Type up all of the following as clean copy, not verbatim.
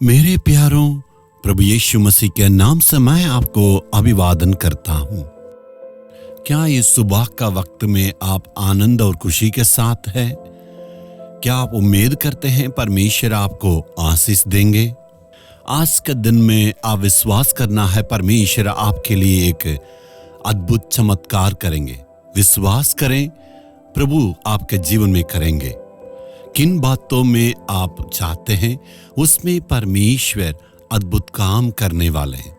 मेरे प्यारों, प्रभु यीशु मसीह के नाम से मैं आपको अभिवादन करता हूं। क्या इस सुबह का वक्त में आप आनंद और खुशी के साथ है? क्या आप उम्मीद करते हैं परमेश्वर आपको आशीष देंगे? आज के दिन में आप विश्वास करना है परमेश्वर आपके लिए एक अद्भुत चमत्कार करेंगे। विश्वास करें, प्रभु आपके जीवन में करेंगे। किन बातों में आप चाहते हैं उसमें परमेश्वर अद्भुत काम करने वाले हैं,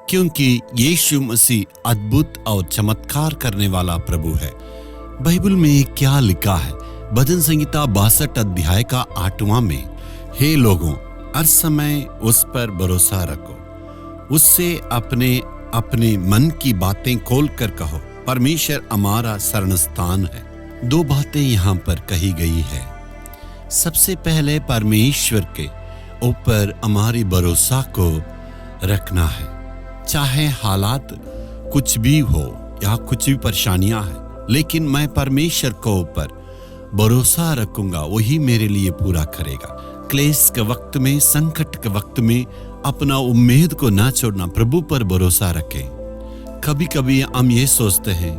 क्योंकि यीशु मसीह अद्भुत और चमत्कार करने वाला प्रभु है। बाइबल में क्या लिखा है? भजन संहिता 62 अध्याय का 8वां में, हे लोगों, हर समय उस पर भरोसा रखो, उससे अपने अपने मन की बातें खोल कर कहो, परमेश्वर हमारा शरण स्थान है। दो बातें यहाँ पर कही गई है। सबसे पहले परमेश्वर के ऊपर हमारी भरोसा को रखना है, चाहे हालात कुछ भी हो या कुछ भी परेशानियां हैं, लेकिन मैं परमेश्वर के ऊपर भरोसा रखूंगा, वही मेरे लिए पूरा करेगा। क्लेश के वक्त में, संकट के वक्त में अपना उम्मीद को ना छोड़ना, प्रभु पर भरोसा रखें। कभी कभी हम ये सोचते हैं,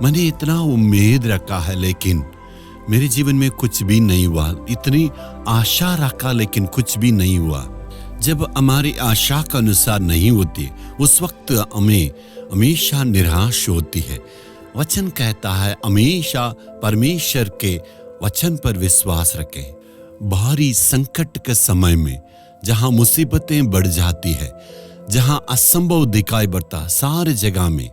मैंने इतना उम्मीद रखा है लेकिन मेरे जीवन में कुछ भी नहीं हुआ, इतनी आशा रखा लेकिन कुछ भी नहीं हुआ। जब हमारी आशा के अनुसार नहीं होती, उस वक्त हमें हमेशा निराश होती है। वचन कहता है हमेशा परमेश्वर के वचन पर विश्वास रखें। भारी संकट के समय में जहां मुसीबतें बढ़ जाती है, जहां असंभव दिखाई पड़ता सारे जगह में,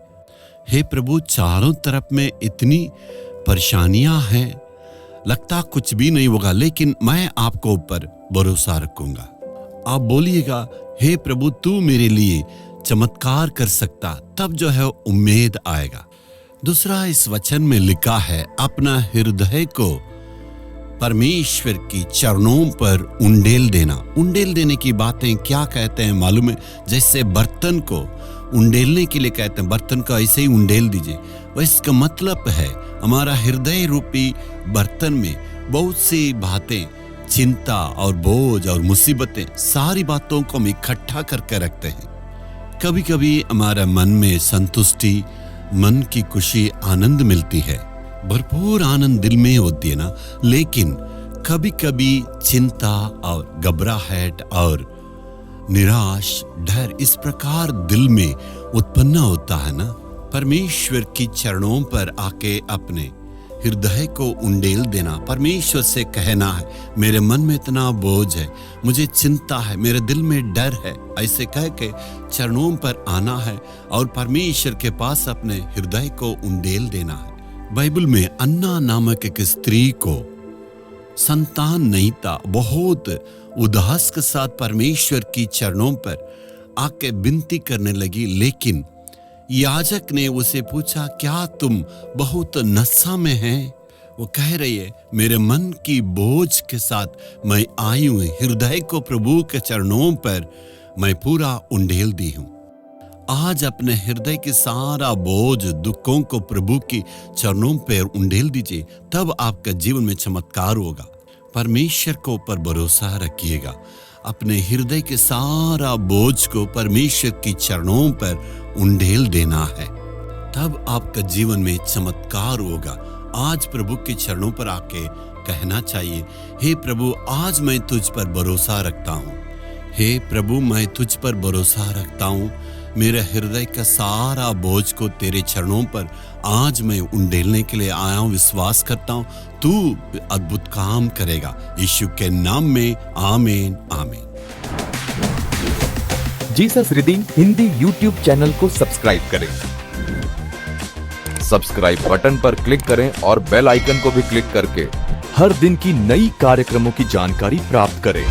हे प्रभु चारों तरफ में इतनी परेशानियां हैं, लगता कुछ भी नहीं होगा, लेकिन मैं आपको ऊपर भरोसा रखूंगा। आप बोलिएगा, हे प्रभु तू मेरे लिए चमत्कार कर सकता, तब जो है उम्मीद आएगा। दूसरा, इस वचन में लिखा है, अपना हृदय को परमेश्वर की चरणों पर उंडेल देना। उंडेल देने की बातें क्या कहते हैं मालूम है? जैसे बर्तन को उंडेलने के लिए कहते हैं, बर्तन को ऐसे ही उंडेल दीजिए। वह इसका मतलब है हमारा हृदय रूपी बर्तन में बहुत सी बातें, चिंता और बोझ और मुसीबतें, सारी बातों को हम इकट्ठा करके रखते हैं। कभी कभी हमारा मन में संतुष्टि, मन की खुशी, आनंद मिलती है, भरपूर आनंद दिल में होती है ना, लेकिन कभी कभी चिंता और घबराहट और निराश, डर इस प्रकार दिल में उत्पन्न होता है ना। परमेश्वर की चरणों पर आके अपने हृदय को उंडेल देना, परमेश्वर से कहना है, मेरे मन में इतना बोझ है, मुझे चिंता है, मेरे दिल में डर है, ऐसे कह के चरणों पर आना है और परमेश्वर के पास अपने हृदय को उंडेल देना है। बाइबल में अन्ना नामक एक स्त्री को संतान नहीं था, बहुत उदास के साथ परमेश्वर की चरणों पर आके विनती करने लगी, लेकिन याजक ने उसे पूछा, क्या तुम बहुत नशा में हैं? वो कह रही है, मेरे मन की बोझ के साथ मैं आई हूं, हृदय को प्रभु के चरणों पर मैं पूरा उंडेल दी हूं। आज अपने हृदय के सारा बोझ, दुखों को प्रभु की चरणों पर उंडेल दीजिए, तब आपका जीवन में चमत्कार होगा। परमेश्वर को ऊपर भरोसा रखिएगा, अपने हृदय के सारा बोझ को परमेश्वर की चरणों पर उंडेल देना है, तब आपका जीवन में चमत्कार होगा। आज प्रभु के चरणों पर आके कहना चाहिए, हे प्रभु आज मैं तुझ पर भरोसा रखता हूँ, हे प्रभु मैं तुझ पर भरोसा रखता हूँ, मेरे हृदय का सारा बोझ को तेरे चरणों पर आज मैं उंडेलने के लिए आया हूँ, विश्वास करता हूँ तू अद्भुत काम करेगा। यीशु के नाम में आमीन आमीन। Jesus redeem Hindi YouTube channel को सब्सक्राइब करें। सब्सक्राइब बटन पर क्लिक करें और बेल आइकन को भी क्लिक करके हर दिन की नई कार्यक्रमों की जानकारी प्राप्त करें।